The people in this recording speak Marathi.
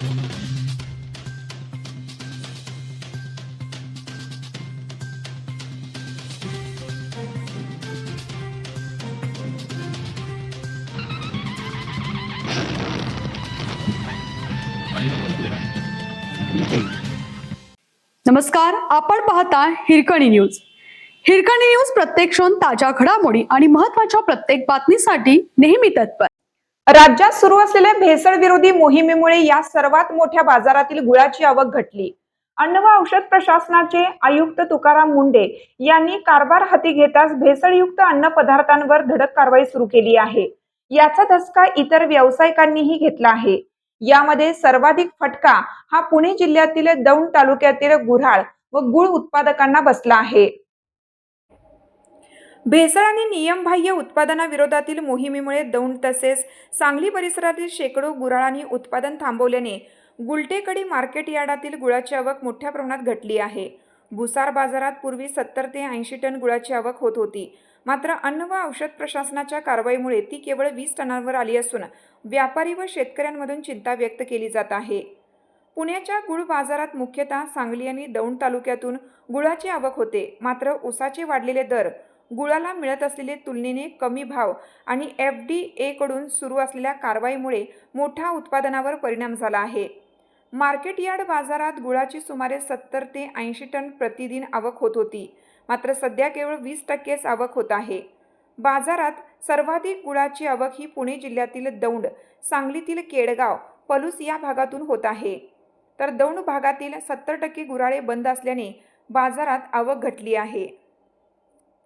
नमस्कार, आपण पाहता हिरकणी न्यूज. हिरकणी न्यूज प्रत्येक क्षण ताज्या घडामोडी आणि महत्त्वाच्या प्रत्येक बातमीसाठी नेहमी तत्पर. राज्यात सुरू असलेल्या भेसळ विरोधी मोहिमेमुळे या सर्वात मोठ्या बाजारातील गुळाची आवक घटली. अन्न व औषध प्रशासनाचे आयुक्त तुकाराम मुंढे यांनी कारभार हाती घेताच भेसळयुक्त अन्न पदार्थांवर धडक कारवाई सुरू केली आहे. याचा धसका इतर व्यावसायिकांनीही घेतला आहे. यामध्ये सर्वाधिक फटका हा पुणे जिल्ह्यातील दौंड तालुक्यातील गुऱ्हाळ व गुळ उत्पादकांना बसला आहे. भेसळ आणि नियमबाह्य उत्पादनाविरोधातील मोहिमेमुळे दौंड तसेच सांगली परिसरातील शेकडो गुऱ्हाळांनी उत्पादन थांबवल्याने गुलटेकडी मार्केट यार्डातील गुळाची आवक मोठ्या प्रमाणात घटली आहे. भुसार बाजारात पूर्वी 70 ते 80 टन गुळाची आवक होत होती. मात्र अन्न व औषध प्रशासनाच्या कारवाईमुळे ती केवळ 20 टनांवर आली असून व्यापारी व शेतकऱ्यांमधून चिंता व्यक्त केली जात आहे. पुण्याच्या गुळ बाजारात मुख्यतः सांगली आणि दौंड तालुक्यातून गुळाची आवक होते. मात्र ऊसाचे वाढलेले दर, गुळाला मिळत असलेले तुलनेने कमी भाव आणि FDA कडून सुरू असलेल्या कारवाईमुळे मोठा उत्पादनावर परिणाम झाला आहे. मार्केट यार्ड बाजारात गुळाची सुमारे 70 ते 80 टन प्रतिदिन आवक होत होती. मात्र सध्या केवळ 20% आवक होत आहे. बाजारात सर्वाधिक गुळाची आवक ही पुणे जिल्ह्यातील दौंड, सांगलीतील केडगाव, पलूस या भागातून होत आहे. तर दौंड भागातील 70% गुऱ्हाळे बंद असल्याने बाजारात आवक घटली आहे.